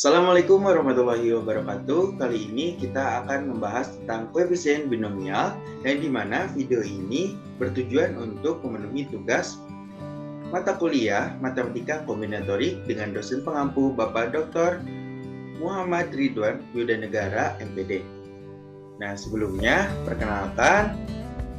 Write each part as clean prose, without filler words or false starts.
Assalamualaikum warahmatullahi wabarakatuh. Kali ini kita akan membahas tentang koefisien binomial, yang dimana video ini bertujuan untuk memenuhi tugas mata kuliah Matematika Kombinatorik dengan dosen pengampu Bapak Dr. Muhammad Ridwan Yudanegara, MPD. Nah, sebelumnya perkenalkan,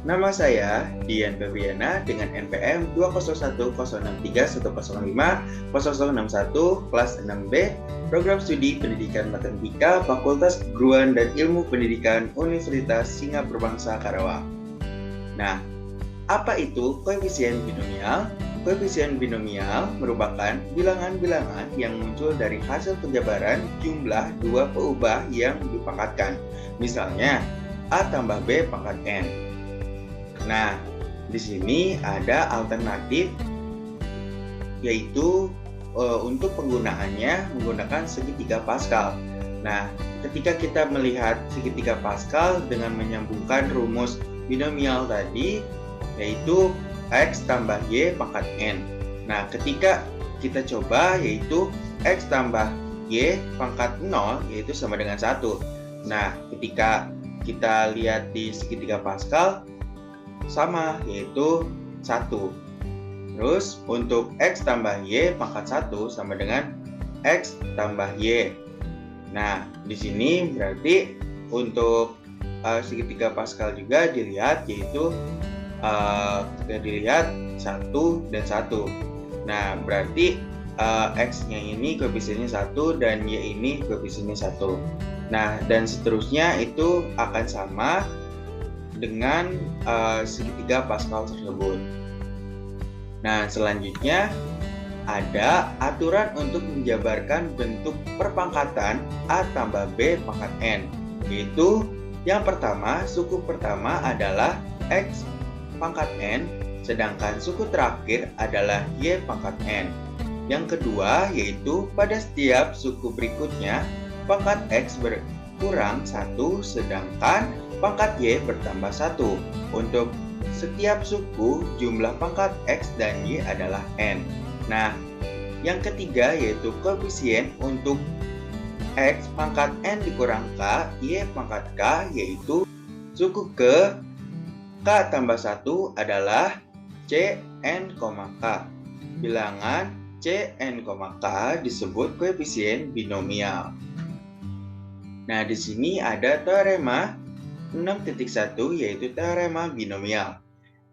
nama saya Dian Febriana dengan NPM 2010631050061 kelas 6B, Program Studi Pendidikan Matematika Fakultas Keguruan dan Ilmu Pendidikan Universitas Singapura Bangsa Karawang. Nah, apa itu koefisien binomial? Koefisien binomial merupakan bilangan-bilangan yang muncul dari hasil penjabaran jumlah dua peubah yang dipangkatkan. Misalnya, A tambah B pangkat N. Nah, di sini ada alternatif, yaitu untuk penggunaannya menggunakan segitiga Pascal. Nah, ketika kita melihat segitiga Pascal dengan menyambungkan rumus binomial tadi, yaitu X tambah Y pangkat N. Nah, ketika kita coba, yaitu X tambah Y pangkat 0, yaitu sama dengan 1. Nah, ketika kita lihat di segitiga Pascal, sama, yaitu 1. Terus untuk X tambah Y pangkat 1 sama dengan X tambah Y. Nah, di sini berarti untuk segitiga Pascal juga dilihat, yaitu kita dilihat 1 dan 1. Nah, berarti X-nya ini koefisiennya 1 dan Y ini koefisiennya 1. Nah, dan seterusnya itu akan sama dengan segitiga Pascal tersebut. Nah, selanjutnya ada aturan untuk menjabarkan bentuk perpangkatan A tambah B pangkat N, yaitu yang pertama, suku pertama adalah X pangkat N, sedangkan suku terakhir adalah Y pangkat N. Yang kedua, yaitu pada setiap suku berikutnya pangkat X berkurang 1, sedangkan pangkat Y bertambah 1. Untuk setiap suku, jumlah pangkat X dan Y adalah N. Nah, yang ketiga yaitu koefisien untuk X pangkat N dikurang K, Y pangkat K, yaitu suku ke K tambah 1 adalah Cn, K. Bilangan Cn, K disebut koefisien binomial. Nah, di sini ada teorema 6.1, yaitu teorema binomial,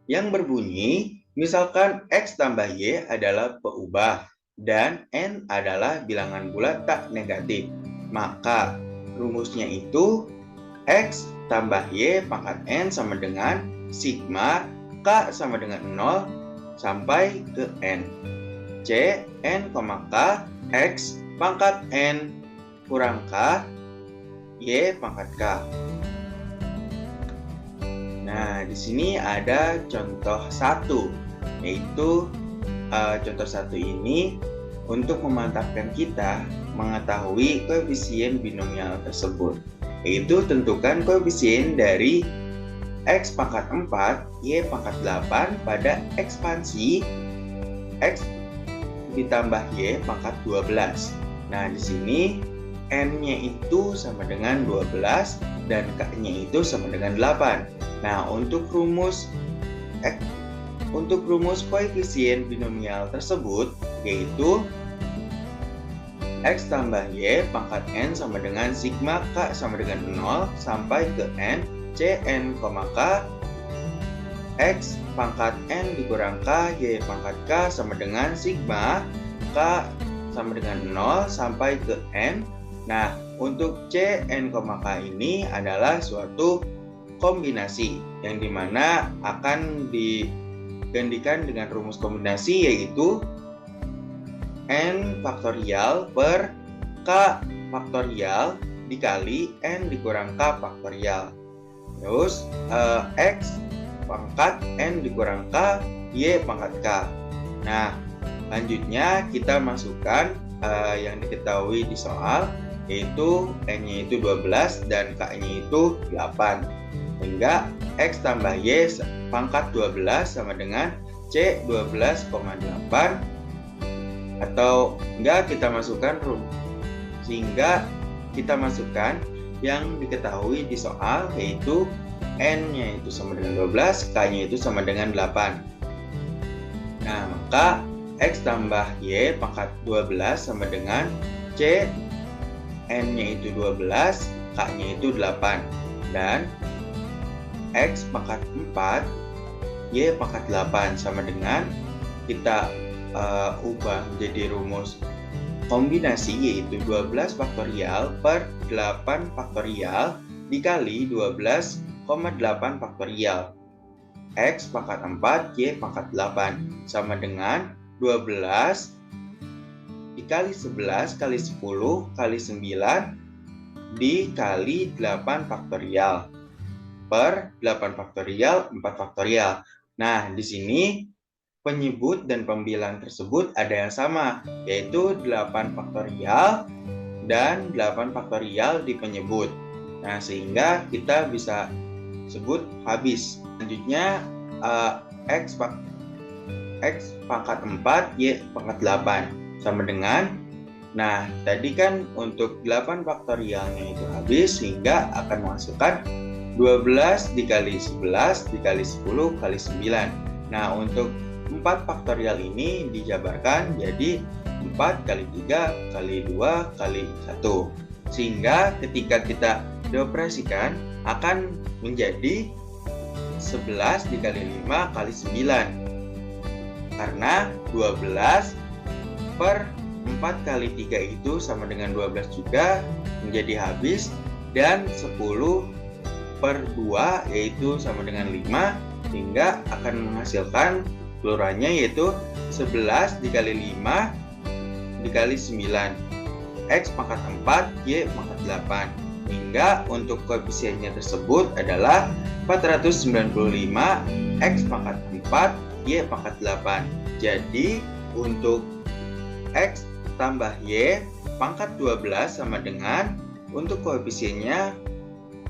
yang berbunyi, misalkan X tambah Y adalah peubah dan N adalah bilangan bulat tak negatif, maka rumusnya itu X tambah Y pangkat N sama dengan sigma K sama dengan 0 sampai ke N. Cn, K X pangkat N kurang K Y pangkat K. Nah, di sini ada contoh 1, yaitu contoh 1 ini untuk memantapkan kita mengetahui koefisien binomial tersebut, yaitu tentukan koefisien dari X pangkat 4, Y pangkat 8 pada ekspansi X ditambah Y pangkat 12. Nah, di sini N-nya itu sama dengan 12 dan K-nya itu sama dengan 8. Nah, untuk rumus koefisien binomial tersebut, yaitu X tambah Y pangkat N sama dengan sigma K sama dengan 0 sampai ke N, Cn, K X pangkat N dikurang K, Y pangkat K sama dengan sigma K sama dengan 0 sampai ke N. Nah, untuk Cn, K ini adalah suatu kombinasi yang dimana akan digantikan dengan rumus kombinasi, yaitu N faktorial per K faktorial dikali N dikurang K faktorial. Terus X pangkat N dikurang K, Y pangkat K. Nah, lanjutnya kita masukkan yang diketahui di soal, yaitu N-nya itu 12 dan K-nya itu 8. Sehingga X tambah Y pangkat 12 sama dengan C 12,8, atau enggak kita masukkan sehingga kita masukkan yang diketahui di soal, yaitu N-nya itu sama dengan 12, K-nya itu sama dengan 8. Nah, maka X tambah Y pangkat 12 sama dengan C, N-nya itu 12, K-nya itu 8. Dan X pangkat 4, Y pangkat 8 sama dengan, kita ubah menjadi rumus kombinasi, yaitu 12 faktorial per 8 faktorial dikali 12,8 faktorial. X pangkat 4, Y pangkat 8 sama dengan 12 dikali 11 kali 10 kali 9 dikali 8 faktorial per 8 faktorial 4 faktorial. Nah, di sini penyebut dan pembilang tersebut ada yang sama, yaitu 8 faktorial dan 8 faktorial di penyebut. Nah, sehingga kita bisa sebut habis. Selanjutnya X pangkat 4, Y pangkat 8 sama dengan, nah tadi kan untuk 8 faktorialnya itu habis, sehingga akan memasukkan 12 dikali 11 dikali 10 kali 9. Nah, untuk 4 faktorial ini dijabarkan jadi 4 kali 3 kali 2 kali 1. Sehingga ketika kita dioperasikan akan menjadi 11 dikali 5 kali 9. Karena 12 per 4 kali 3 itu sama dengan 12 juga, menjadi habis. Dan 10 per 2 yaitu sama dengan 5, sehingga akan menghasilkan keluarannya yaitu 11 dikali 5 dikali 9, X pangkat 4, Y pangkat 8. Hingga untuk koefisiennya tersebut adalah 495, X pangkat 4, Y pangkat 8. Jadi untuk X tambah Y pangkat 12 sama dengan, untuk koefisiennya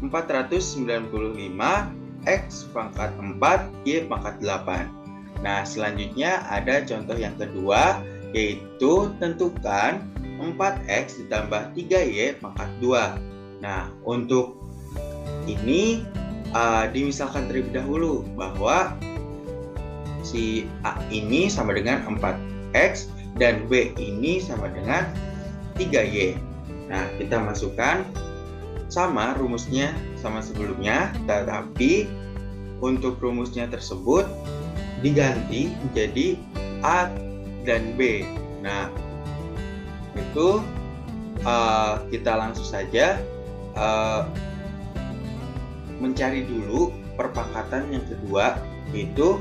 495, X pangkat 4, Y pangkat 8. Nah, selanjutnya ada contoh yang kedua, yaitu tentukan 4X ditambah 3Y pangkat 2. Nah, untuk ini dimisalkan terlebih dahulu bahwa si A ini sama dengan 4X dan B ini sama dengan 3Y. Nah, kita masukkan sama rumusnya sama sebelumnya, tetapi untuk rumusnya tersebut diganti menjadi A dan B. Nah, itu kita langsung saja mencari dulu perpangkatan yang kedua, yaitu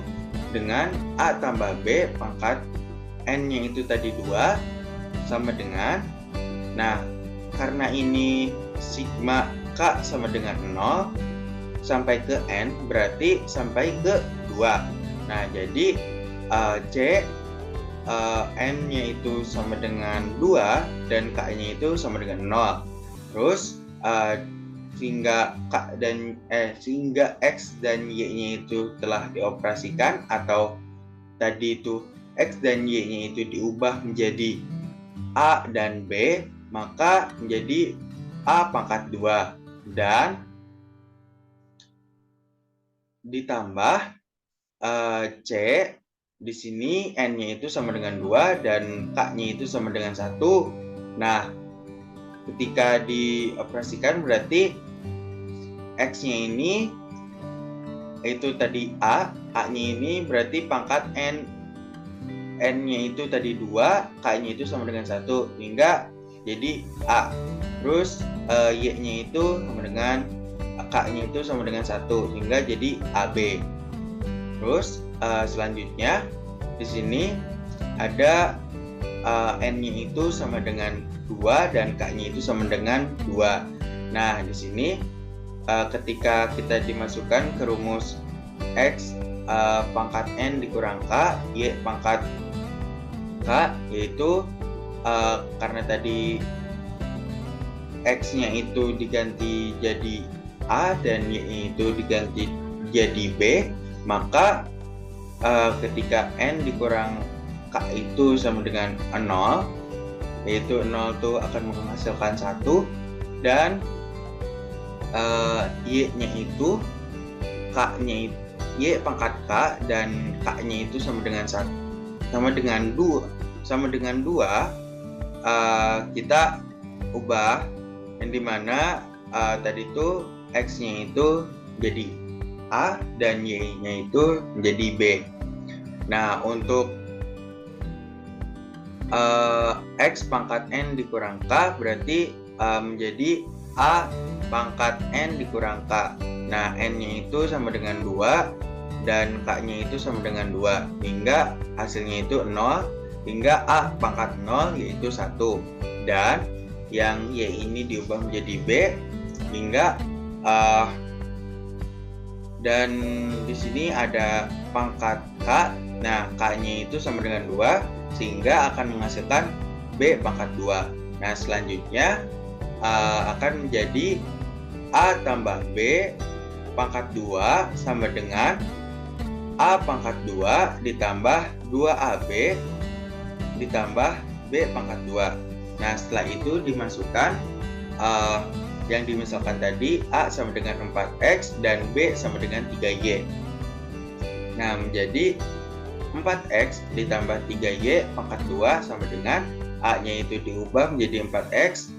dengan A tambah B pangkat N-nya itu tadi 2 sama dengan, nah karena ini sigma K sama dengan 0 sampai ke N, berarti sampai ke 2. Nah, jadi C N-nya itu sama dengan 2 dan K-nya itu sama dengan 0. Terus sehingga X dan Y-nya itu telah dioperasikan, atau tadi itu X dan Y-nya itu diubah menjadi A dan B, maka menjadi A pangkat 2 dan ditambah C, di sini N-nya itu sama dengan 2 dan K-nya itu sama dengan 1. Nah, ketika dioperasikan berarti X-nya ini itu tadi A, A-nya ini berarti pangkat N, N-nya itu tadi 2, K-nya itu sama dengan 1, hingga jadi A. Terus Y-nya itu sama dengan, K-nya itu sama dengan 1, hingga jadi AB. Terus selanjutnya di sini ada N-nya itu sama dengan 2 dan K-nya itu sama dengan 2. Nah, di sini ketika kita dimasukkan ke rumus X pangkat N dikurang K, Y pangkat K, yaitu karena tadi X-nya itu diganti jadi A dan Y itu diganti jadi B, maka ketika N dikurang K itu sama dengan 0, yaitu 0 tuh akan menghasilkan 1, dan Y-nya itu K-nya Y pangkat K dan K-nya itu sama dengan 1, sama dengan 2, kita ubah yang dimana tadi itu X-nya itu jadi A dan Y-nya itu menjadi B. Nah, untuk X pangkat N dikurang K berarti menjadi A pangkat N dikurang K. Nah, N-nya itu sama dengan 2 dan K-nya itu sama dengan 2, hingga hasilnya itu 0, hingga A pangkat 0 yaitu 1. Dan yang Y ini diubah menjadi B, hingga dan di sini ada pangkat K. Nah, K-nya itu sama dengan 2, sehingga akan menghasilkan B pangkat 2. Nah, selanjutnya akan menjadi A tambah B pangkat 2 sama dengan A pangkat 2 ditambah 2AB ditambah B pangkat 2. Nah, setelah itu dimasukkan yang dimisalkan tadi, A sama dengan 4X dan B sama dengan 3Y. Nah, menjadi 4X ditambah 3Y pangkat 2 sama dengan A-nya itu diubah menjadi 4X,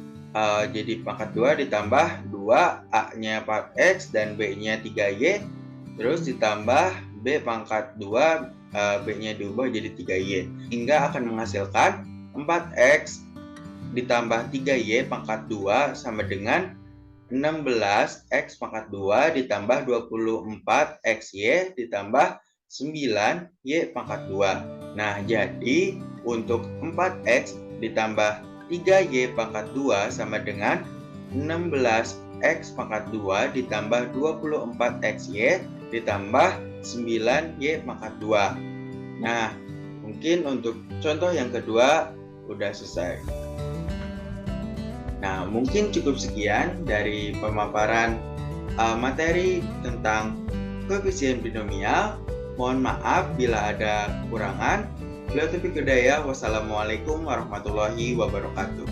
jadi pangkat 2 ditambah 2, A-nya 4X dan B-nya 3Y, terus ditambah B pangkat 2, B-nya diubah jadi 3Y, hingga akan menghasilkan 4X ditambah 3Y pangkat 2 sama dengan 16X pangkat 2 ditambah 24XY ditambah 9Y pangkat 2. Nah, jadi untuk 4X ditambah 3Y pangkat 2 sama dengan 16X pangkat 2 ditambah 24XY ditambah 9Y pangkat 2. Nah, mungkin untuk contoh yang kedua udah selesai. Nah, mungkin cukup sekian dari pemaparan materi tentang koefisien binomial. Mohon maaf bila ada kekurangan. Wassalamualaikum warahmatullahi wabarakatuh.